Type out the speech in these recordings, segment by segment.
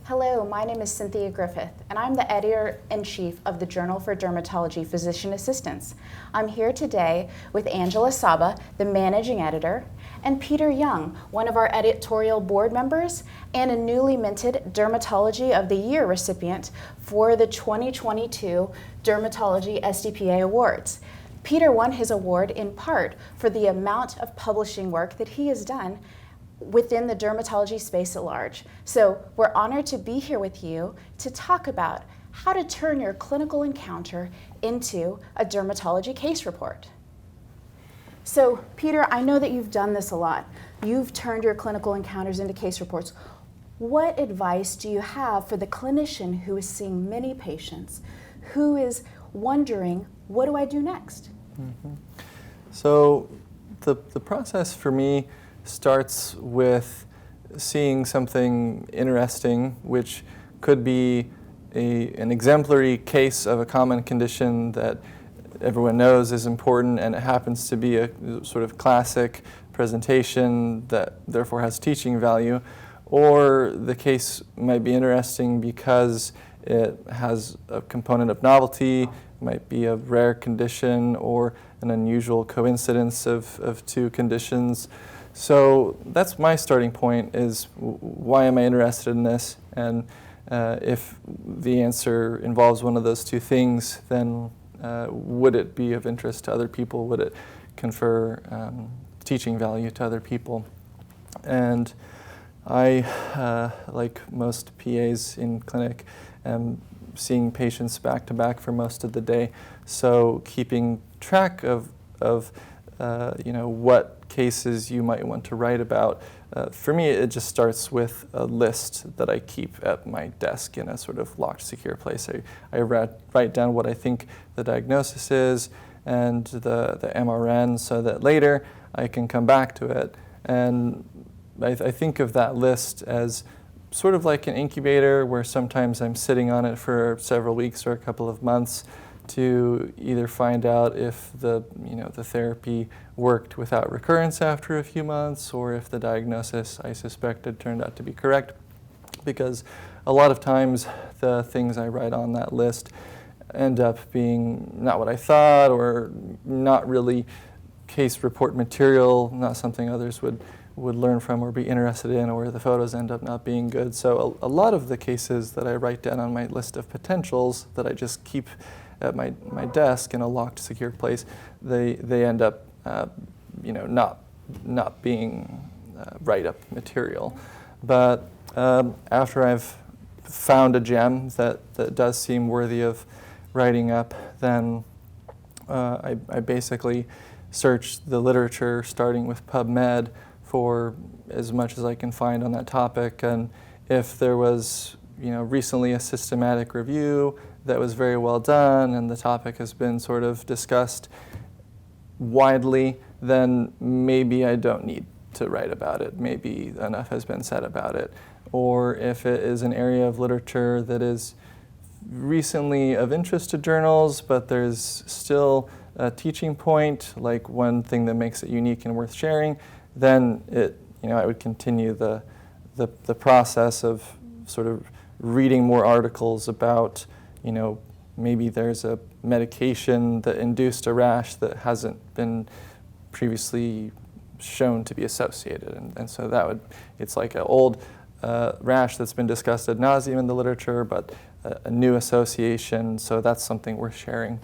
Hello, my name is Cynthia Griffith, and I'm the editor-in-chief of the Journal for Dermatology Physician Assistants. I'm here today with Angela Saba, the managing editor, and Peter Young, one of our editorial board members, and a newly minted Dermatology of the Year recipient for the 2022 Dermatology SDPA Awards. Peter won his award in part for the amount of publishing work that he has done within the dermatology space at large. So we're honored to be here with you to talk about how to turn your clinical encounter into a dermatology case report. So Peter, I know that you've done this a lot. You've turned your clinical encounters into case reports. What advice do you have for the clinician who is seeing many patients, who is wondering, what do I do next? So the process for me starts with seeing something interesting, which could be an exemplary case of a common condition that everyone knows is important, and it happens to be a sort of classic presentation that therefore has teaching value. Or the case might be interesting because it has a component of novelty, might be a rare condition or an unusual coincidence of two conditions. So that's my starting point, is why am I interested in this? And if the answer involves one of those two things, then would it be of interest to other people? Would it confer teaching value to other people? And I, like most PAs in clinic, am seeing patients back to back for most of the day. So keeping track of what cases you might want to write about. For me, it just starts with a list that I keep at my desk in a sort of locked, secure place. I write down what I think the diagnosis is and the MRN, so that later I can come back to it. And I think of that list as sort of like an incubator, where sometimes I'm sitting on it for several weeks or a couple of months to either find out if the therapy worked without recurrence after a few months, or if the diagnosis I suspected turned out to be correct. Because a lot of times the things I write on that list end up being not what I thought, or not really case report material, not something others would learn from or be interested in, or the photos end up not being good. So a lot of the cases that I write down on my list of potentials that I just keep at my desk in a locked, secure place, they end up not being write-up material. But after I've found a gem that does seem worthy of writing up, then I basically search the literature, starting with PubMed, for as much as I can find on that topic. And if there was recently a systematic review that was very well done and the topic has been sort of discussed widely, then maybe I don't need to write about it. Maybe enough has been said about it. Or if it is an area of literature that is recently of interest to journals, but there's still a teaching point, like one thing that makes it unique and worth sharing, then I would continue the process of sort of reading more articles about, maybe there's a medication that induced a rash that hasn't been previously shown to be associated. And so it's like an old rash that's been discussed ad nauseum in the literature, but a new association, so that's something worth sharing.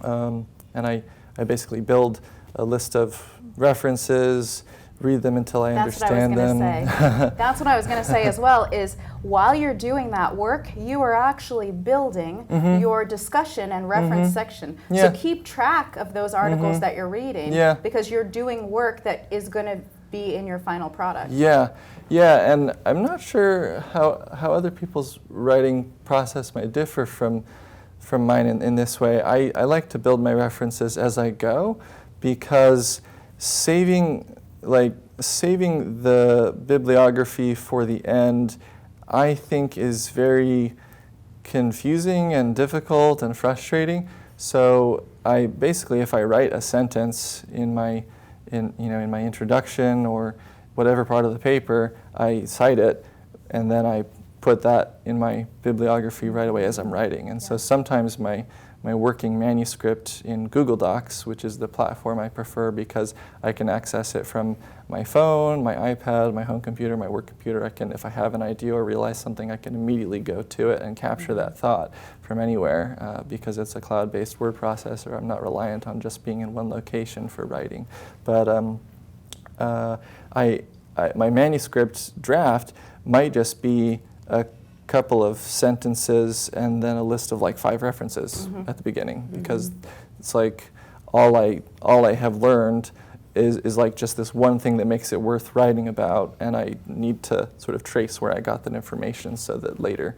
And I basically build a list of references, read them until I understand them. That's what I was going to say as well, is while you're doing that work, you are actually building your discussion and reference section. Yeah. So keep track of those articles that you're reading, because you're doing work that is going to be in your final product. Yeah, and I'm not sure how other people's writing process might differ from mine in this way. I like to build my references as I go, because saving the bibliography for the end, I think, is very confusing and difficult and frustrating. So I basically, if I write a sentence in my introduction or whatever part of the paper, I cite it, and then I put that in my bibliography right away as I'm writing. And so sometimes my working manuscript in Google Docs, which is the platform I prefer because I can access it from my phone, my iPad, my home computer, my work computer. I can, if I have an idea or realize something, I can immediately go to it and capture that thought from anywhere because it's a cloud-based word processor. I'm not reliant on just being in one location for writing. But my manuscript draft might just be a couple of sentences and then a list of like 5 references at the beginning, because it's like all I have learned is like just this one thing that makes it worth writing about, and I need to sort of trace where I got that information so that later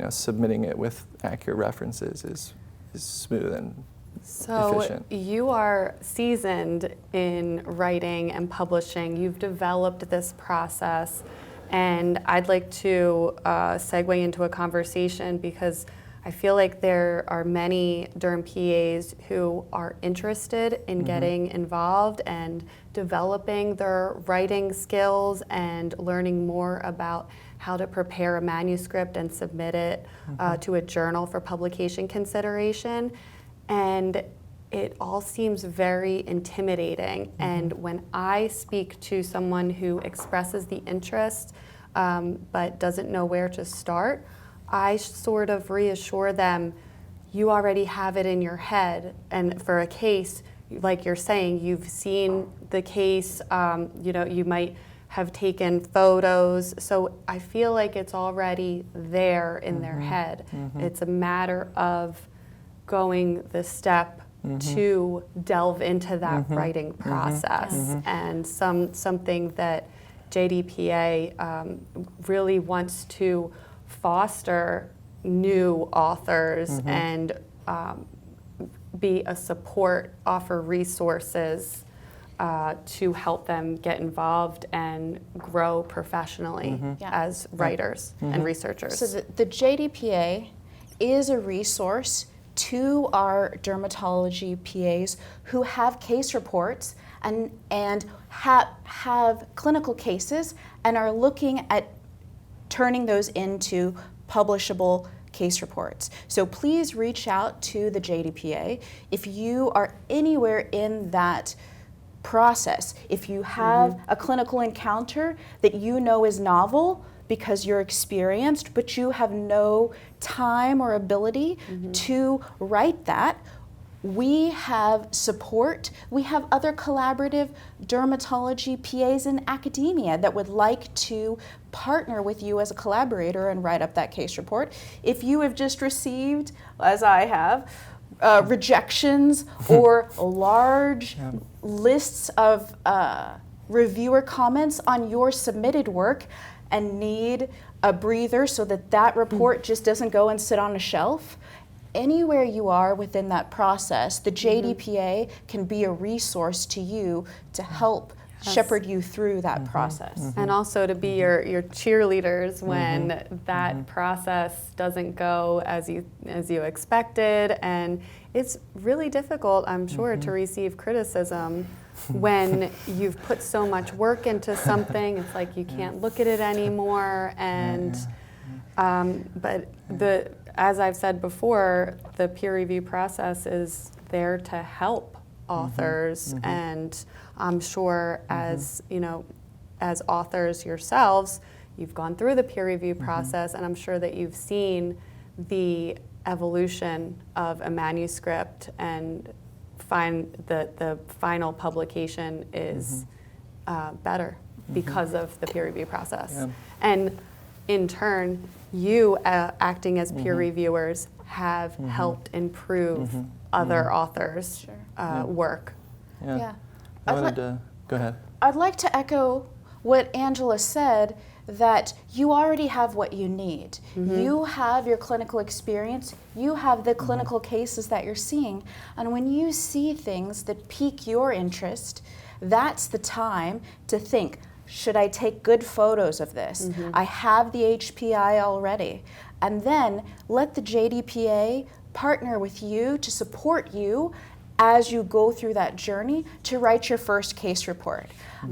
submitting it with accurate references is smooth and efficient. So you are seasoned in writing and publishing. You've developed this process. And I'd like to segue into a conversation because I feel like there are many derm PAs who are interested in getting involved and developing their writing skills and learning more about how to prepare a manuscript and submit it to a journal for publication consideration. And it all seems very intimidating. And when I speak to someone who expresses the interest but doesn't know where to start, I sort of reassure them, you already have it in your head. And for a case, like you're saying, you've seen the case, you might have taken photos. So I feel like it's already there in their head. It's a matter of going the step to delve into that writing process. And something that JDPA really wants to foster new authors and be a support, offer resources to help them get involved and grow professionally as writers and researchers. So the JDPA is a resource to our dermatology PAs who have case reports and have clinical cases and are looking at turning those into publishable case reports. So please reach out to the JDPA if you are anywhere in that process. If you have a clinical encounter that you know is novel because you're experienced, but you have no time or ability to write that, we have support. We have other collaborative dermatology PAs in academia that would like to partner with you as a collaborator and write up that case report. If you have just received, as I have, rejections or large lists of reviewer comments on your submitted work and need a breather so that report just doesn't go and sit on a shelf, anywhere you are within that process, the JDPA can be a resource to you to help shepherd you through that process. And also to be your cheerleaders when that process doesn't go as you expected. And it's really difficult, I'm sure, to receive criticism when you've put so much work into something. It's like you can't look at it anymore. And but as I've said before, the peer review process is there to help authors, and I'm sure as as authors yourselves, you've gone through the peer review process, and I'm sure that you've seen the evolution of a manuscript and find that the final publication is better because of the peer review process. And in turn, you acting as peer reviewers have helped improve other authors' work. I wanted to go ahead. I'd like to echo what Angela said, that you already have what you need. You have your clinical experience, you have the clinical cases that you're seeing, and when you see things that pique your interest, that's the time to think, should I take good photos of this? I have the HPI already. And then let the JDPA partner with you to support you as you go through that journey to write your first case report.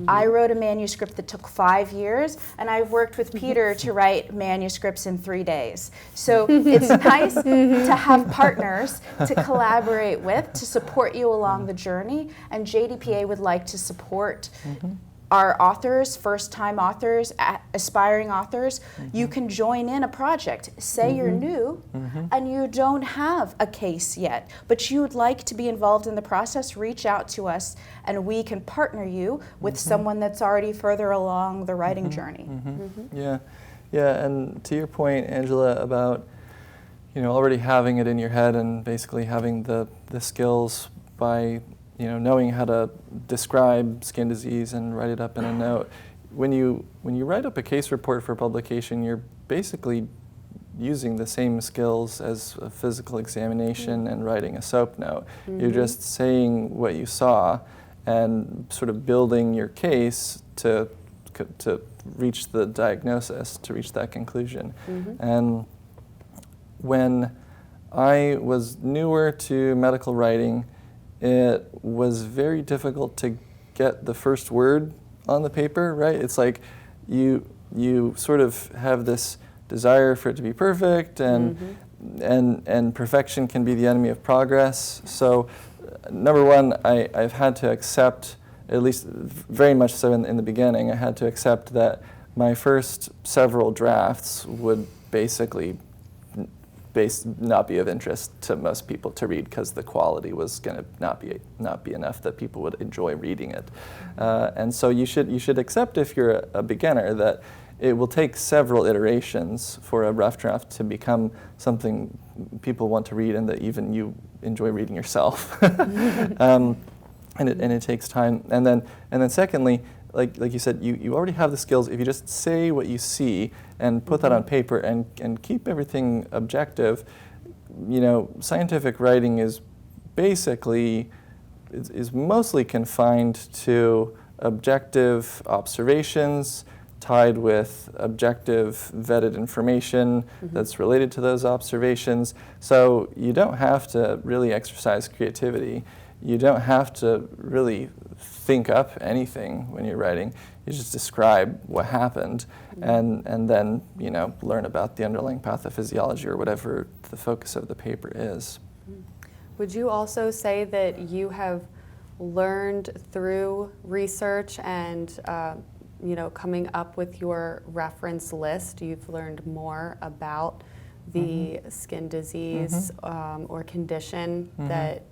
I wrote a manuscript that took 5 years, and I've worked with Peter to write manuscripts in 3 days. So it's nice to have partners to collaborate with, to support you along the journey, and JDPA would like to support our authors, first-time authors, aspiring authors. You can join in a project. Say you're new and you don't have a case yet, but you would like to be involved in the process, reach out to us and we can partner you with someone that's already further along the writing journey. Yeah, yeah, and to your point, Angela, about already having it in your head and basically having the skills by knowing how to describe skin disease and write it up in a note. When you write up a case report for publication, you're basically using the same skills as a physical examination and writing a SOAP note. You're just saying what you saw and sort of building your case to reach the diagnosis, to reach that conclusion. And when I was newer to medical writing, it was very difficult to get the first word on the paper, right? It's like you sort of have this desire for it to be perfect, and perfection can be the enemy of progress. So, number one, I've had to accept, at least very much so in the beginning, I had to accept that my first several drafts would basically not be of interest to most people to read because the quality was going to not be enough that people would enjoy reading it. And so you should accept, if you're a beginner, that it will take several iterations for a rough draft to become something people want to read and that even you enjoy reading yourself. And it takes time. And then secondly, like you said, you already have the skills. If you just say what you see and put that on paper and keep everything objective, scientific writing is basically is mostly confined to objective observations tied with objective vetted information that's related to those observations. So you don't have to really exercise creativity. You don't have to really think up anything when you're writing. You just describe what happened and then learn about the underlying pathophysiology or whatever the focus of the paper is. Would you also say that you have learned through research and coming up with your reference list, you've learned more about the skin disease or condition that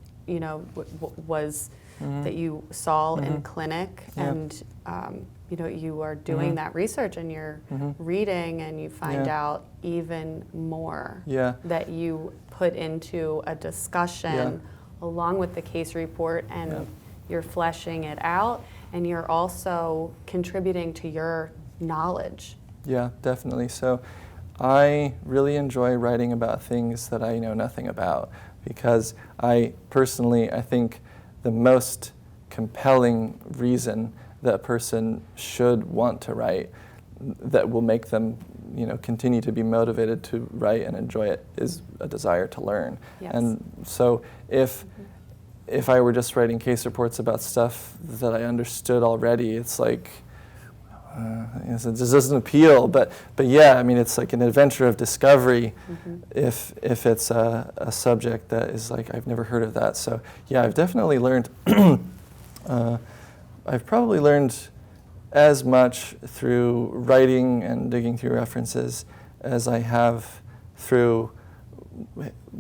was that you saw in clinic, and you are doing that research and you're reading and you find out even more that you put into a discussion along with the case report, and you're fleshing it out, and you're also contributing to your knowledge. Yeah, definitely. So I really enjoy writing about things that I know nothing about, because I think the most compelling reason that a person should want to write, that will make them continue to be motivated to write and enjoy it, is a desire to learn. Yes. And so if I were just writing case reports about stuff that I understood already, it's like, it just doesn't appeal. But yeah, I mean, it's like an adventure of discovery if it's a subject that is like, I've never heard of that. So yeah, I've definitely learned, I've probably learned as much through writing and digging through references as I have through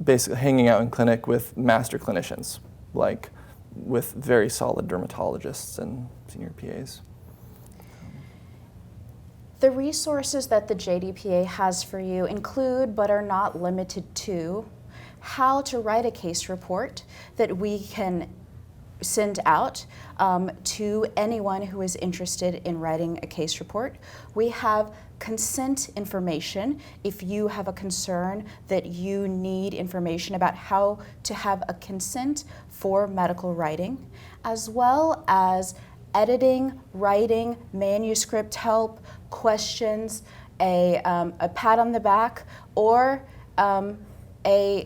basically hanging out in clinic with master clinicians, like with very solid dermatologists and senior PAs. The resources that the JDPA has for you include, but are not limited to, how to write a case report that we can send out to anyone who is interested in writing a case report. We have consent information if you have a concern that you need information about how to have a consent for medical writing, as well as editing, writing, manuscript help, questions, a pat on the back, or an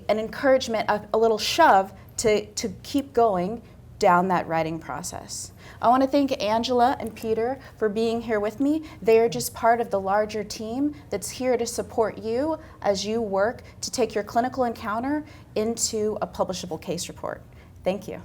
encouragement, a little shove to keep going down that writing process. I want to thank Angela and Peter for being here with me. They are just part of the larger team that's here to support you as you work to take your clinical encounter into a publishable case report. Thank you.